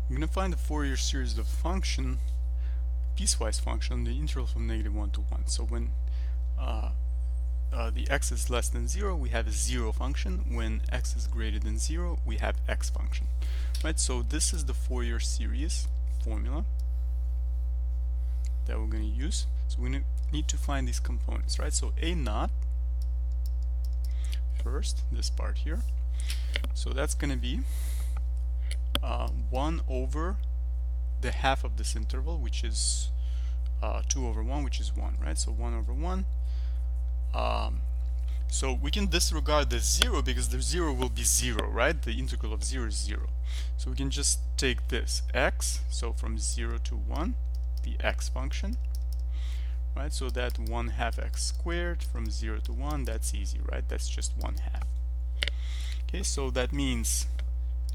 We're going to find the Fourier series of function, piecewise function, the interval from -1 to 1. So when the x is less than 0, we have a 0 function. When x is greater than 0, we have x function. Right? So this is the Fourier series formula that we're going to use. So we need to find these components, right? So a naught, first, this part here. So that's going to be 1 over the half of this interval, which is 2 over 1, which is 1, right? So 1 over 1. So we can disregard the 0 because the 0 will be 0, right? The integral of 0 is 0. So we can just take this x, so from 0 to 1, the x function, right? So that 1/2 x squared from 0 to 1, that's easy, right? That's just 1/2. Okay, so that means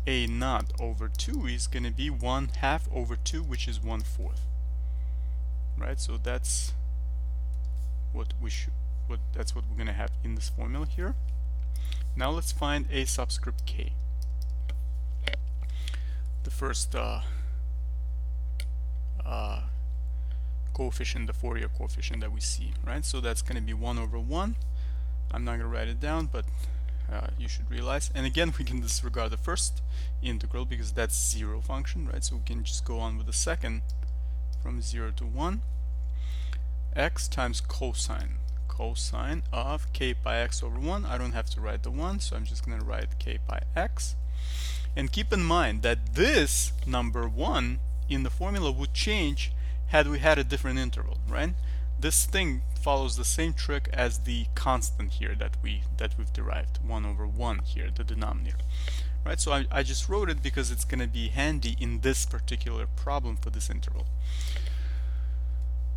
a naught over 2 is going to be 1/2 over 2, which is 1/4, right? So that's what that's what we're going to have in this formula here. Now let's find a subscript k, the first coefficient, the Fourier coefficient that we see, right? So that's going to be 1 over 1. I'm not going to write it down, but you should realize. And again, we can disregard the first integral because that's 0 function, right? So we can just go on with the second from 0 to 1. X times cosine of k pi x over 1. I don't have to write the 1, so I'm just going to write k pi x. And keep in mind that this number 1 in the formula would change had we had a different interval, right? This thing follows the same trick as the constant here that we've derived, 1 over 1 here, the denominator, right? So I just wrote it because it's going to be handy in this particular problem for this interval.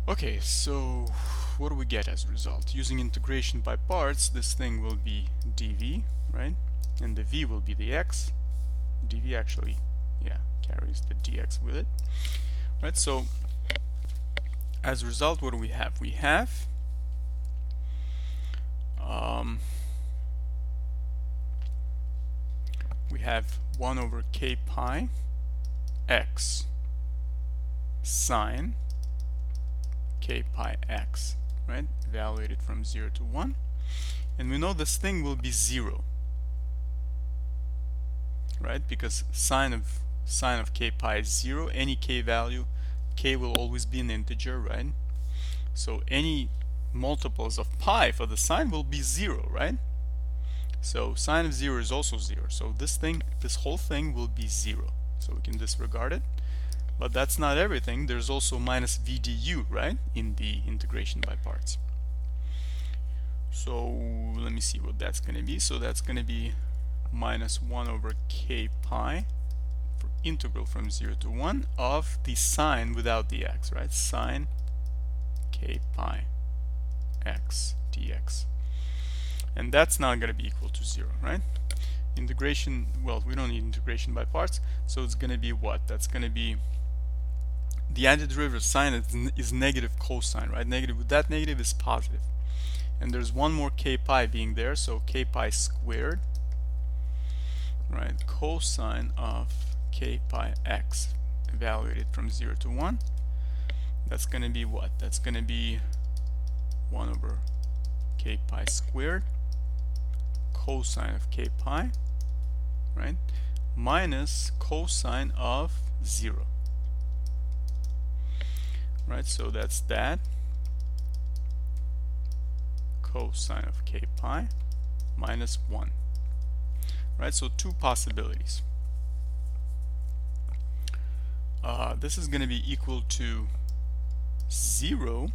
Okay, so what do we get as a result? Using integration by parts, this thing will be dv, right? And the v will be the x. dv actually, yeah, carries the dx with it, right? So as a result, what do we have? We have we have 1 over k pi x sine k pi x, right? Evaluated from 0 to 1. And we know this thing will be 0, right? Because sine of k pi is 0. Any k value, k will always be an integer, right? So any multiples of pi for the sine will be 0, right? So sine of 0 is also 0. So this whole thing will be 0. So we can disregard it. But that's not everything. There's also minus v du, right, in the integration by parts. So let me see what that's going to be. So that's going to be minus 1 over k pi for integral from 0 to 1 of the sine without the x, right? Sine k pi x dx. And that's not going to be equal to 0, right? Integration, well, we don't need integration by parts, so it's going to be what? That's going to be the antiderivative of sine is negative cosine, right? Negative with that negative is positive. And there's one more k pi being there, so k pi squared, right? Cosine of k pi x evaluated from 0 to 1. That's going to be what? That's going to be 1 over k pi squared cosine of k pi, right? Minus cosine of 0. Right, so that's that cosine of k pi minus 1. Right, so two possibilities. This is going to be equal to 0,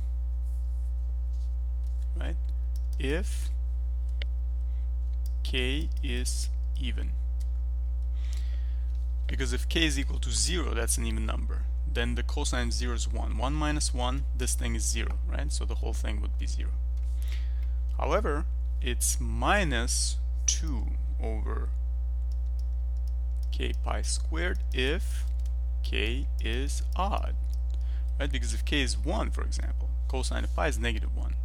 right, if k is even. Because if k is equal to 0, that's an even number. Then the cosine of 0 is 1. 1 minus 1, this thing is 0, right? So the whole thing would be 0. However, it's minus 2 over k pi squared if k is odd, right? Because if k is 1, for example, cosine of pi is negative 1,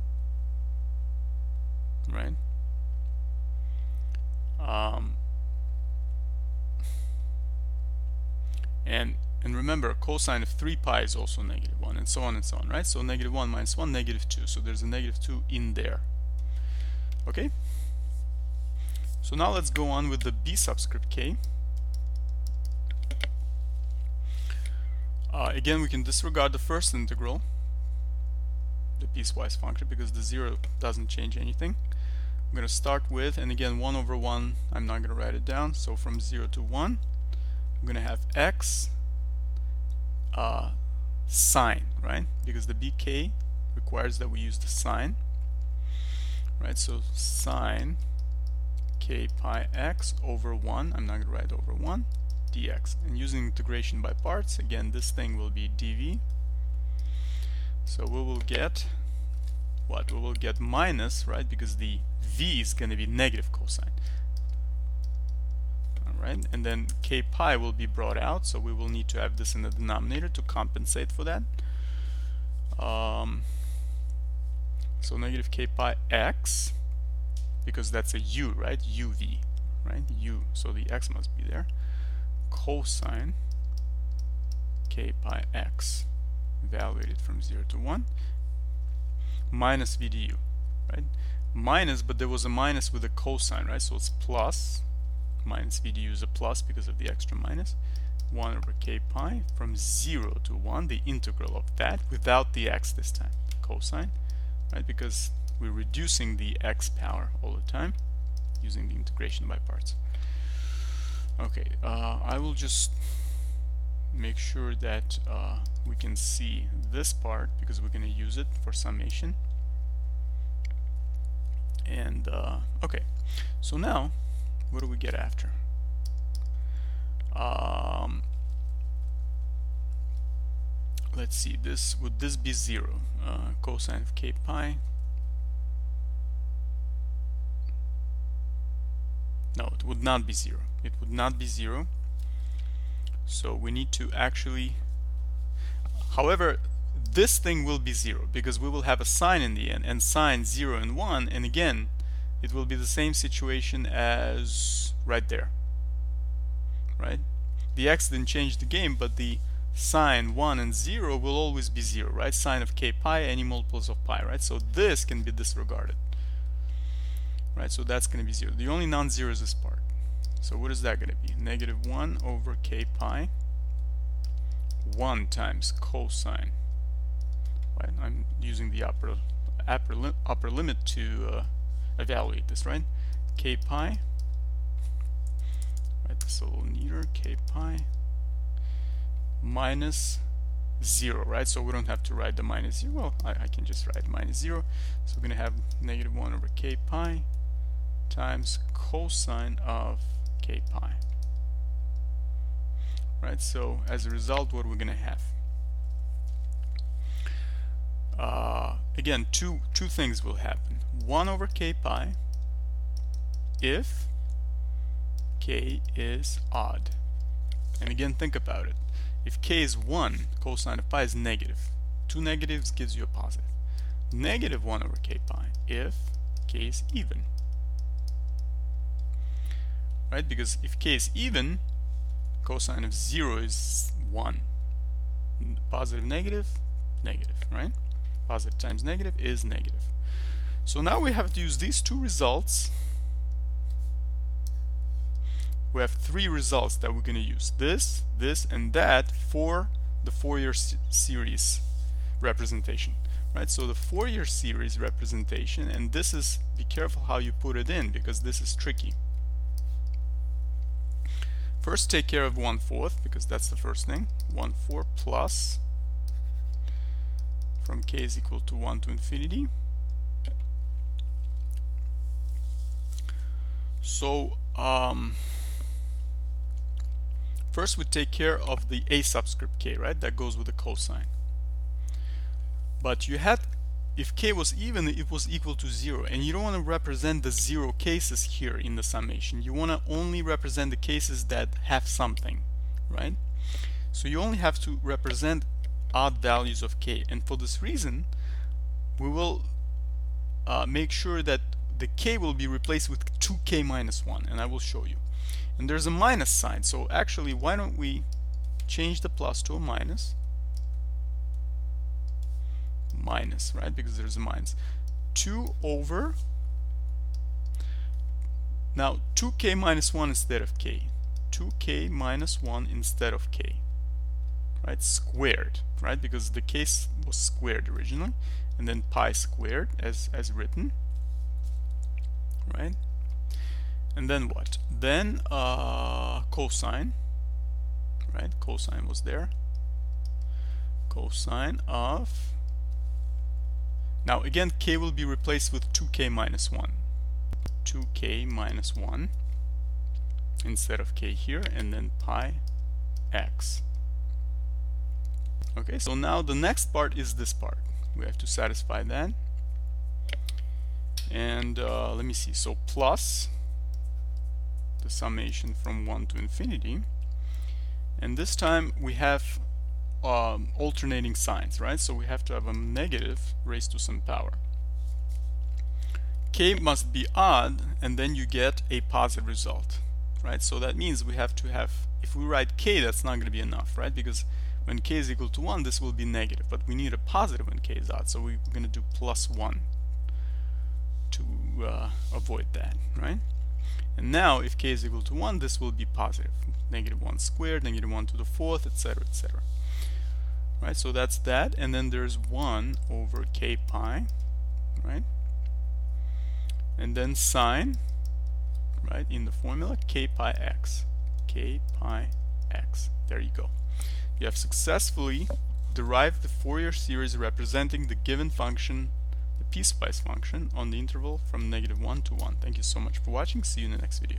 right? And And remember, cosine of 3 pi is also negative 1, and so on and so on, right? So negative 1 minus 1, negative 2. So there's a negative 2 in there. Okay? So now let's go on with the b subscript k. Again, we can disregard the first integral, the piecewise function, because the 0 doesn't change anything. I'm going to start with, and again, 1 over 1, I'm not going to write it down. So from 0 to 1, I'm going to have x sine, right? Because the bk requires that we use the sine, right? So sine k pi x over 1, I'm not going to write over 1, dx. And using integration by parts, again, this thing will be dv. So we will get what? We will get minus, right? Because the v is going to be negative cosine. Alright, and then k pi will be brought out, so we will need to have this in the denominator to compensate for that. So negative k pi x, because that's a u, right? uv, right? u, so the x must be there. Cosine k pi x, evaluated from 0 to 1, minus v du, right? Minus, but there was a minus with a cosine, right? So it's plus, minus v du is a plus because of the extra minus, 1 over k pi from 0 to 1, the integral of that without the x this time, cosine, right? Because we're reducing the x power all the time using the integration by parts. Okay, I will just make sure that we can see this part because we're going to use it for summation. And okay, so now what do we get after? Let's see, this would this be 0? Cosine of k pi. No, it would not be 0. It would not be 0. So we need to actually, however, this thing will be 0 because we will have a sign in the end, and sign 0 and 1, and again it will be the same situation as right there, right? The x didn't change the game, but the sign 1 and 0 will always be 0, right? Sine of k pi, any multiples of pi, right? So this can be disregarded, right? So that's going to be 0. The only non-zero is this part. So what is that going to be? Negative 1 over k pi, 1 times cosine, right? I'm using the upper limit to evaluate this, right? K pi, write this a little neater, k pi minus 0, right? So we don't have to write the minus 0. Well, I can just write minus 0. So we're going to have negative 1 over k pi times cosine of k pi, right? So as a result, what we're going to have, again, two things will happen. 1 over k pi if k is odd. And again, think about it. If k is 1, cosine of pi is negative. 2 negatives gives you a positive. Negative 1 over k pi if k is even. Right? Because if k is even, cosine of 0 is 1. Positive, negative, negative, right? Positive times negative is negative. So now we have to use these two results. We have 3 results that we're going to use. This, and that for the Fourier series representation. Right? So the Fourier series representation, and this is, be careful how you put it in because this is tricky. First, take care of 1/4 because that's the first thing. 1/4 plus from k is equal to 1 to infinity. So first we take care of the a subscript k, right? That goes with the cosine. But you had, if k was even, it was equal to 0, and you don't want to represent the 0 cases here in the summation. You want to only represent the cases that have something, right? So you only have to represent odd values of k, and for this reason we will make sure that the k will be replaced with 2k minus 1, and I will show you. And there's a minus sign, so actually why don't we change the plus to a minus, right, because there's a minus, 2 over, now 2k minus 1 instead of k, 2k minus 1 instead of k, right, squared, right, because the case was squared originally, and then pi squared as written, right, and then what? Then cosine, right, cosine was there, cosine of, now again k will be replaced with 2k minus 1, 2k minus 1 instead of k here, and then pi x. Okay, so now the next part is this part. We have to satisfy that. And let me see, so plus the summation from 1 to infinity, and this time we have alternating signs, right? So we have to have a negative raised to some power. K must be odd, and then you get a positive result, right? So that means we have to have, if we write k, that's not going to be enough, right? Because when k is equal to 1, this will be negative, but we need a positive when k is odd, so we're going to do plus 1 to avoid that, right? And now if k is equal to 1, this will be positive, negative 1 squared, negative 1 to the 4th, etc., etc. Right, so that's that, and then there's 1 over k pi, right? And then sine, right, in the formula, k pi x, k pi x. There you go. You have successfully derived the Fourier series representing the given function, the piecewise function, on the interval from -1 to 1. Thank you so much for watching. See you in the next video.